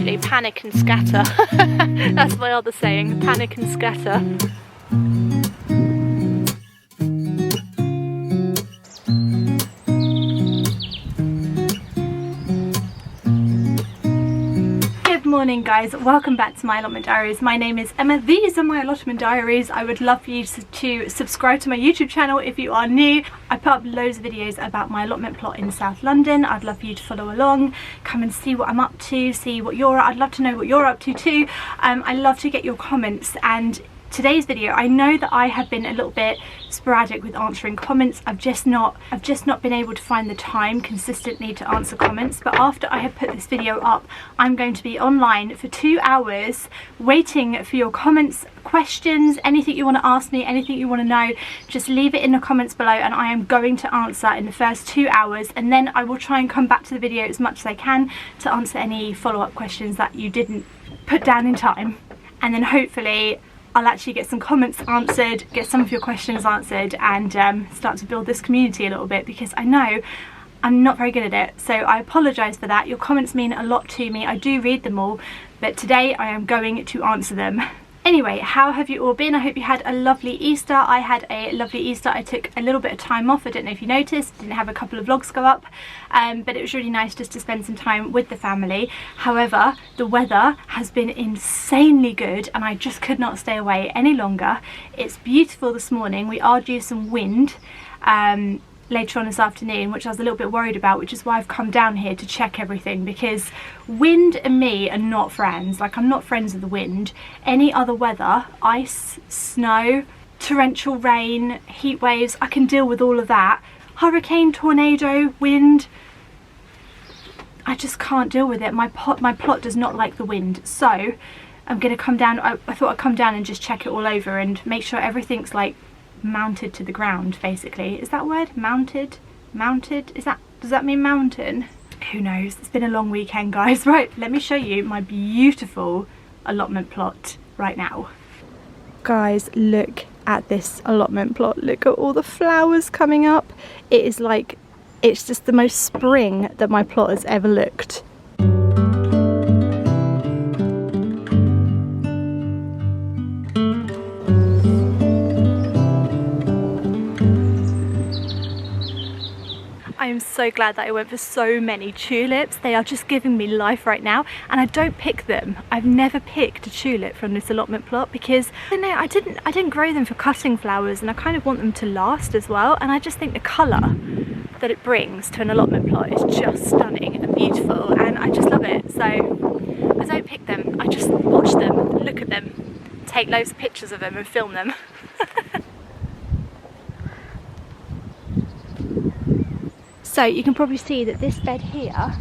literally panic and scatter. That's my other saying, panic and scatter. Morning guys, welcome back to my Allotment Diaries. My name is Emma. These are my Allotment Diaries. I would love for you to subscribe to my YouTube channel if you are new. I put up loads of videos about my allotment plot in South London. I'd love for you to follow along, come and see what I'm up to, see what you're at. I'd love to know what you're up to too. I love to get your comments, and today's video, I know that I have been a little bit sporadic with answering comments. I've just not been able to find the time consistently to answer comments, but after I have put this video up, I'm going to be online for 2 hours waiting for your comments, questions, anything you want to ask me, anything you want to know. Just leave it in the comments below and I am going to answer in the first 2 hours, and then I will try and come back to the video as much as I can to answer any follow-up questions that you didn't put down in time, and then hopefully I'll actually get some comments answered, get some of your questions answered, and start to build this community a little bit, because I know I'm not very good at it. So I apologise for that. Your comments mean a lot to me. I do read them all, but today I am going to answer them. Anyway, how have you all been? I hope you had a lovely Easter. I had a lovely Easter. I took a little bit of time off. I don't know if you noticed, didn't have a couple of vlogs go up, but it was really nice just to spend some time with the family. However, the weather has been insanely good and I just could not stay away any longer. It's beautiful this morning. We are due some wind later on this afternoon, which I was a little bit worried about, which is why I've come down here to check everything, because wind and me are not friends. Like, I'm not friends with the wind. Any other weather, ice, snow, torrential rain, heat waves, I can deal with all of that. Hurricane, tornado, wind, I just can't deal with it. My plot does not like the wind, so I'm gonna come down. I thought I'd come down and just check it all over and make sure everything's like mounted to the ground, basically. Is that a word? Mounted? Does that mean mountain? Who knows? It's been a long weekend, guys. Right, let me show you my beautiful allotment plot right now. Guys, look at this allotment plot. Look at all the flowers coming up. It is like, it's just the most spring that my plot has ever looked. I am so glad that I went for so many tulips. They are just giving me life right now, and I don't pick them. I've never picked a tulip from this allotment plot because I didn't grow them for cutting flowers, and I kind of want them to last as well, and I just think the colour that it brings to an allotment plot is just stunning and beautiful, and I just love it. So I don't pick them, I just watch them, look at them, take loads of pictures of them and film them. So you can probably see that this bed here,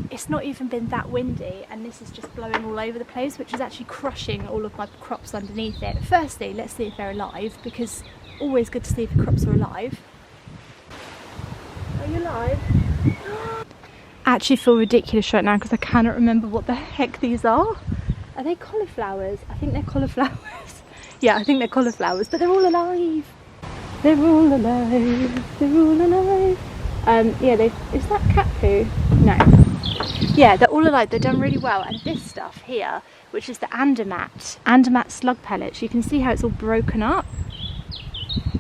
it's not even been that windy, and this is just blowing all over the place, which is actually crushing all of my crops underneath it. Firstly, let's see if they're alive, because always good to see if your crops are alive. Are you alive? I actually feel ridiculous right now because I cannot remember what the heck these are. Are they cauliflowers? I think they're cauliflowers. Yeah, I think they're cauliflowers, but they're all alive. They're all alive. They're all alive. Yeah, is that cat poo? No. Yeah, they're all alive. They've done really well. And this stuff here, which is the Andermatt slug pellets, you can see how it's all broken up.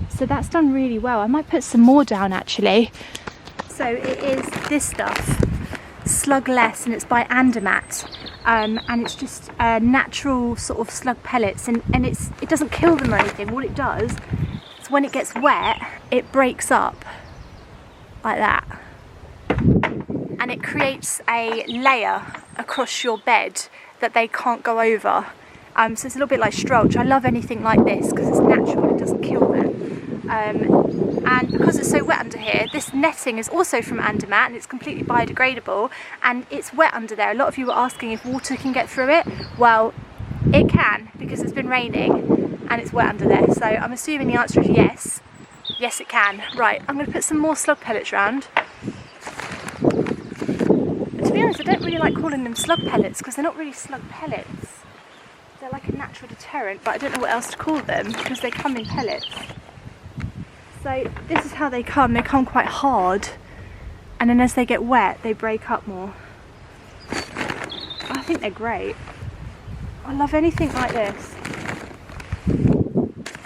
So that's done really well. I might put some more down actually. So it is this stuff, Slugless, and it's by Andermatt. And it's just natural sort of slug pellets, and it doesn't kill them or anything. What it does is when it gets wet, it breaks up like that, and it creates a layer across your bed that they can't go over. So it's a little bit like straw. I love anything like this because it's natural and it doesn't kill them. And because it's so wet under here, this netting is also from Andermatt, and it's completely biodegradable, and it's wet under there. A lot of you were asking if water can get through it. Well, it can, because it's been raining and it's wet under there, so I'm assuming the answer is yes. Yes, it can. Right, I'm going to put some more slug pellets round. To be honest, I don't really like calling them slug pellets because they're not really slug pellets. They're like a natural deterrent, but I don't know what else to call them because they come in pellets. So this is how they come. They come quite hard, and then as they get wet, they break up more. I think they're great. I love anything like this.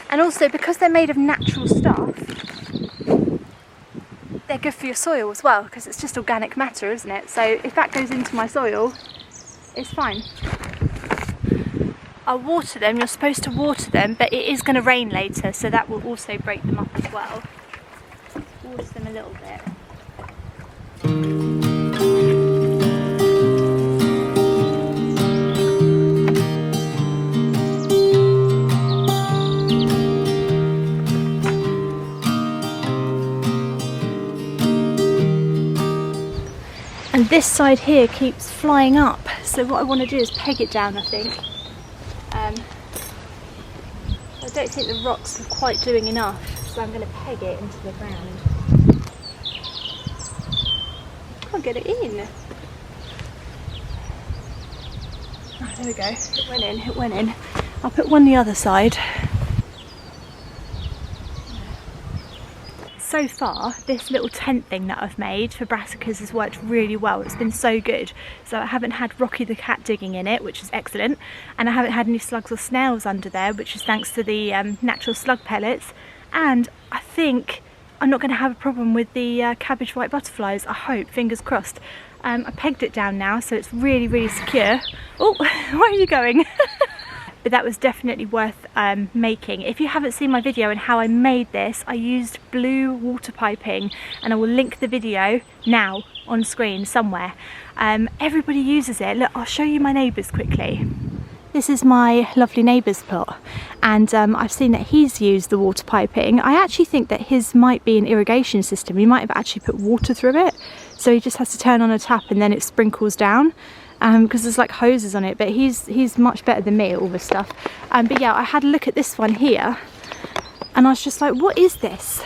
And also, because they're made of natural stuff, they're good for your soil as well, because it's just organic matter, isn't it? So if that goes into my soil, it's fine. I'll water them. You're supposed to water them, but it is going to rain later, so that will also break them up as well. Water them a little bit. And this side here keeps flying up, so what I want to do is peg it down, I think. I don't think the rocks are quite doing enough, so I'm going to peg it into the ground. Can't get it in. Oh, there we go. It went in, it went in. I'll put one the other side. So far, this little tent thing that I've made for brassicas has worked really well. It's been so good. So I haven't had Rocky the cat digging in it, which is excellent. And I haven't had any slugs or snails under there, which is thanks to the natural slug pellets. And I think I'm not going to have a problem with the cabbage white butterflies, I hope, fingers crossed. I pegged it down now, so it's really, really secure. Oh, where are you going? But that was definitely worth making. If you haven't seen my video on how I made this, I used blue water piping, and I will link the video now on screen somewhere. Everybody uses it. Look, I'll show you my neighbours quickly. This is my lovely neighbour's plot, and I've seen that he's used the water piping. I actually think that his might be an irrigation system. He might have actually put water through it, so he just has to turn on a tap and then it sprinkles down. Because there's like hoses on it, but he's much better than me at all this stuff. But yeah, I had a look at this one here, and I was just like, what is this?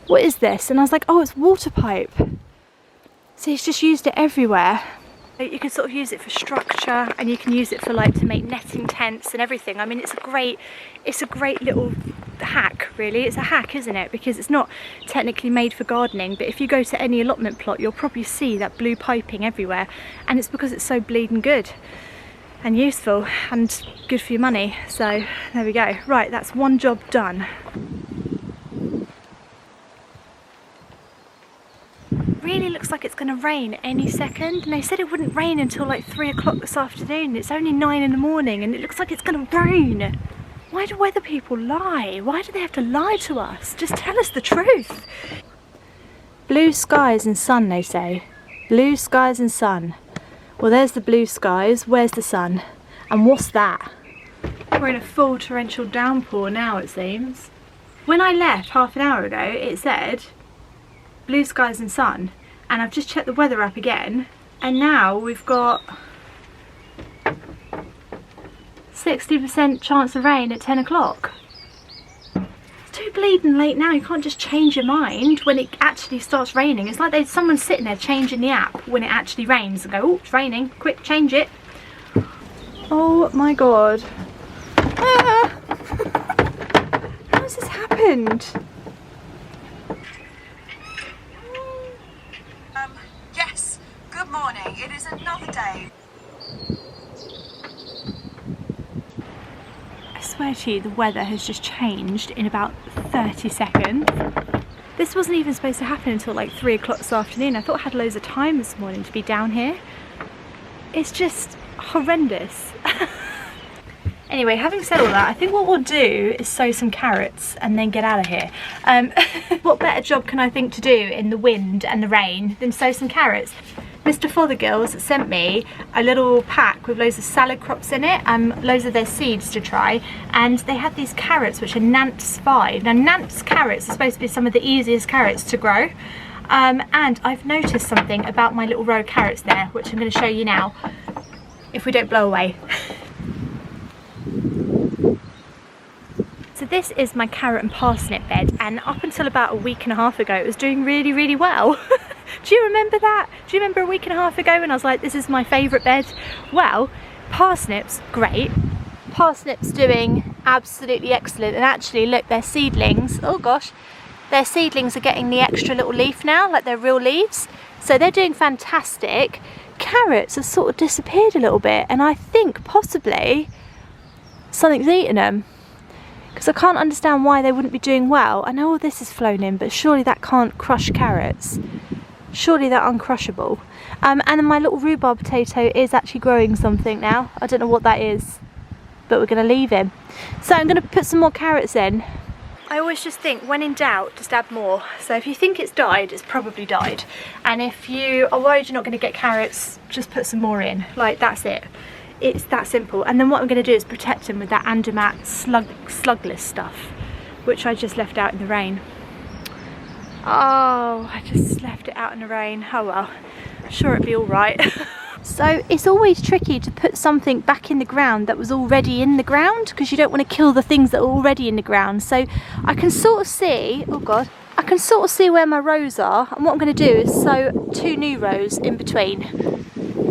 What is this? And I was like, oh, it's water pipe. So he's just used it everywhere. You can sort of use it for structure, and you can use it for like to make netting tents and everything. I mean, it's a great little hack, really. It's a hack, isn't it? Because it's not technically made for gardening, but if you go to any allotment plot, you'll probably see that blue piping everywhere, and it's because it's so bleeding good and useful and good for your money. So there we go. Right, that's one job done. Really looks like it's going to rain any second, and they said it wouldn't rain until like 3 o'clock this afternoon. It's only 9 in the morning and it looks like it's going to rain. Why do weather people lie? Why do they have to lie to us? Just tell us the truth. Blue skies and sun, they say. Blue skies and sun. Well, there's the blue skies. Where's the sun? And what's that? We're in a full torrential downpour now, it seems. When I left half an hour ago, it said blue skies and sun, and I've just checked the weather app again, and now we've got 60% chance of rain at 10 o'clock. It's too bleeding late now. You can't just change your mind when it actually starts raining. It's like someone's sitting there changing the app when it actually rains and go, oh, it's raining, quick, change it. Oh my god. Ah. How has this happened? Yes, good morning. It is another day. I swear to you, the weather has just changed in about 30 seconds. This wasn't even supposed to happen until like 3 o'clock this afternoon. I thought I had loads of time this morning to be down here. It's just horrendous. Anyway, having said all that, I think what we'll do is sow some carrots and then get out of here. What better job can I think to do in the wind and the rain than sow some carrots? Mr. Fothergills sent me a little pack with loads of salad crops in it, loads of their seeds to try, and they had these carrots which are Nance 5. Now Nance carrots are supposed to be some of the easiest carrots to grow, and I've noticed something about my little row of carrots there, which I'm going to show you now, if we don't blow away. So this is my carrot and parsnip bed, and up until about a week and a half ago it was doing really, really well. Do you remember that? Do you remember a week and a half ago when I was like, this is my favourite bed? Well, parsnips, great. Parsnips doing absolutely excellent, and actually look, their seedlings, oh gosh, their seedlings are getting the extra little leaf now, like they're real leaves. So they're doing fantastic. carrots have sort of disappeared a little bit, and I think possibly something's eaten them, because I can't understand why they wouldn't be doing well. I know all this is flown in, but surely that can't crush carrots. Surely they're uncrushable. And then my little rhubarb potato is actually growing something now. I don't know what that is, but we're going to leave him. So I'm going to put some more carrots in. I always just think, when in doubt, just add more. So if you think it's died, it's probably died. And if you are worried you're not going to get carrots, just put some more in. Like, that's it. It's that simple. And then what I'm going to do is protect them with that Andermatt slugless stuff, which I just left out in the rain. Oh, I just left it out in the rain. Oh well, I'm sure it'll be all right. So it's always tricky to put something back in the ground that was already in the ground, because you don't want to kill the things that are already in the ground. So I can sort of see, oh God, I can sort of see where my rows are, and what I'm going to do is sow 2 new rows in between.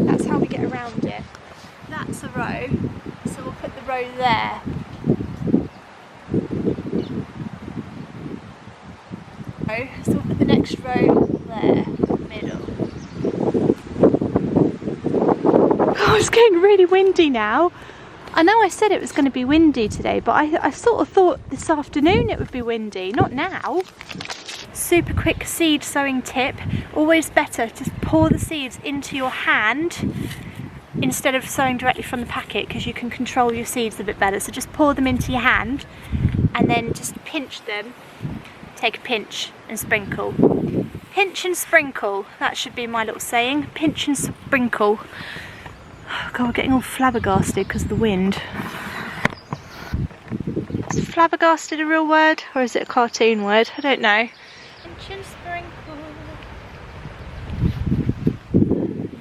That's how we get around it. That's a row, so we'll put the row there. So we'll put the next row there, middle. Oh, it's getting really windy now. I know I said it was going to be windy today, but I sort of thought this afternoon it would be windy, not now. Super quick seed sowing tip. Always better to pour the seeds into your hand instead of sowing directly from the packet, because you can control your seeds a bit better. So just pour them into your hand and then just pinch them. Take a pinch and sprinkle. Pinch and sprinkle. That should be my little saying. Pinch and sprinkle. Oh God, we're getting all flabbergasted because of the wind. Is flabbergasted a real word, or is it a cartoon word? I don't know. Pinch and sprinkle.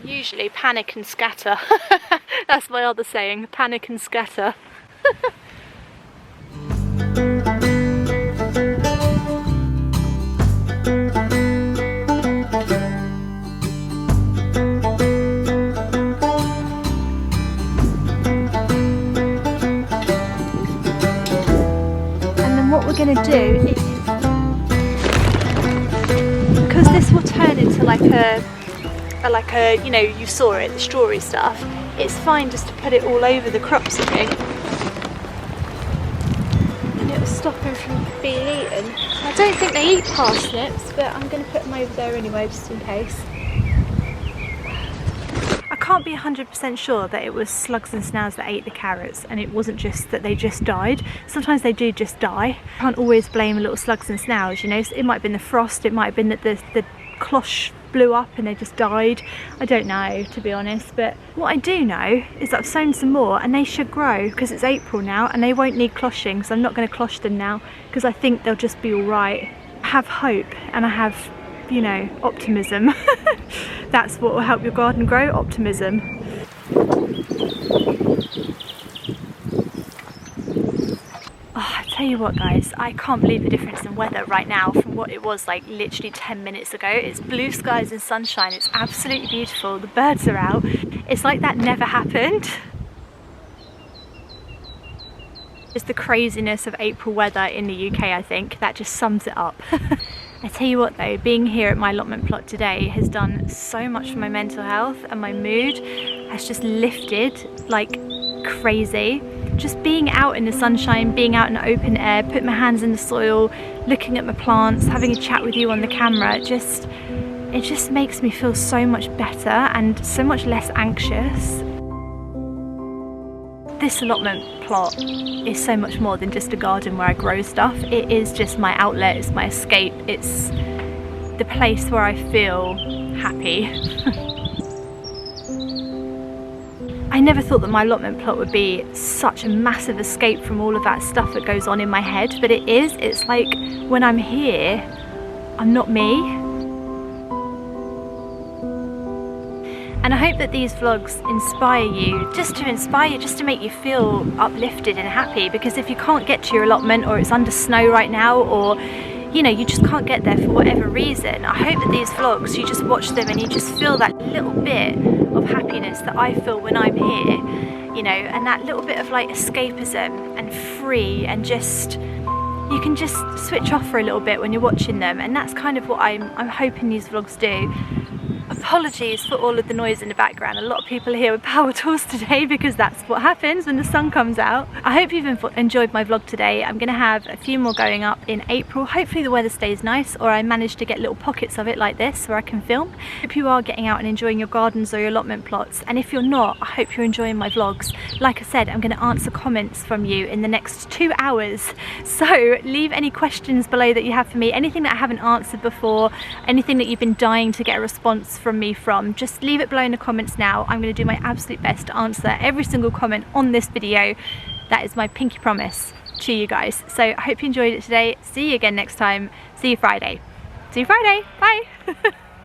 Usually panic and scatter. That's my other saying. Panic and scatter. Going to do is, because this will turn into like a you know, you saw it, the strawberry stuff, it's fine just to put it all over the crops, I think, and it'll stop them from being eaten. I don't think they eat parsnips, but I'm going to put them over there anyway, just in case. I can't be 100% sure that it was slugs and snails that ate the carrots, and it wasn't just that they just died. Sometimes they do just die. I can't always blame little slugs and snails, you know. It might have been the frost, it might have been that the cloche blew up and they just died. I don't know, to be honest, but what I do know is that I've sown some more and they should grow, because it's April now and they won't need cloching, so I'm not going to cloche them now, because I think they'll just be all right. I have hope and I have, you know, optimism. That's what will help your garden grow, optimism. Oh, I tell you what guys, I can't believe the difference in weather right now from what it was like literally 10 minutes ago. It's blue skies and sunshine, it's absolutely beautiful, the birds are out, it's like that never happened. It's the craziness of April weather in the UK, I think, that just sums it up. I tell you what though, being here at my allotment plot today has done so much for my mental health, and my mood has just lifted like crazy. Just being out in the sunshine, being out in the open air, putting my hands in the soil, looking at my plants, having a chat with you on the camera, it just makes me feel so much better and so much less anxious. This allotment plot is so much more than just a garden where I grow stuff. It is just my outlet, it's my escape, it's the place where I feel happy. I never thought that my allotment plot would be such a massive escape from all of that stuff that goes on in my head, but it is. It's like when I'm here, I'm not me. And I hope that these vlogs inspire you, just to make you feel uplifted and happy, because if you can't get to your allotment, or it's under snow right now, or you know, you just can't get there for whatever reason, I hope that these vlogs, you just watch them and you just feel that little bit of happiness that I feel when I'm here, you know, and that little bit of like escapism and free, and just, you can just switch off for a little bit when you're watching them, and that's kind of what I'm hoping these vlogs do. Apologies for all of the noise in the background. A lot of people are here with power tools today because that's what happens when the sun comes out. I hope you've enjoyed my vlog today. I'm going to have a few more going up in April. Hopefully the weather stays nice, or I manage to get little pockets of it like this where I can film. Hope you are getting out and enjoying your gardens or your allotment plots, and if you're not, I hope you're enjoying my vlogs. Like I said, I'm going to answer comments from you in the next 2 hours, so leave any questions below that you have for me, anything that I haven't answered before, anything that you've been dying to get a response from me from, just leave it below in the comments now. I'm going to do my absolute best to answer every single comment on this video. That is my pinky promise to you guys. So I hope you enjoyed it today. See you again next time. See you Friday. See you Friday. Bye.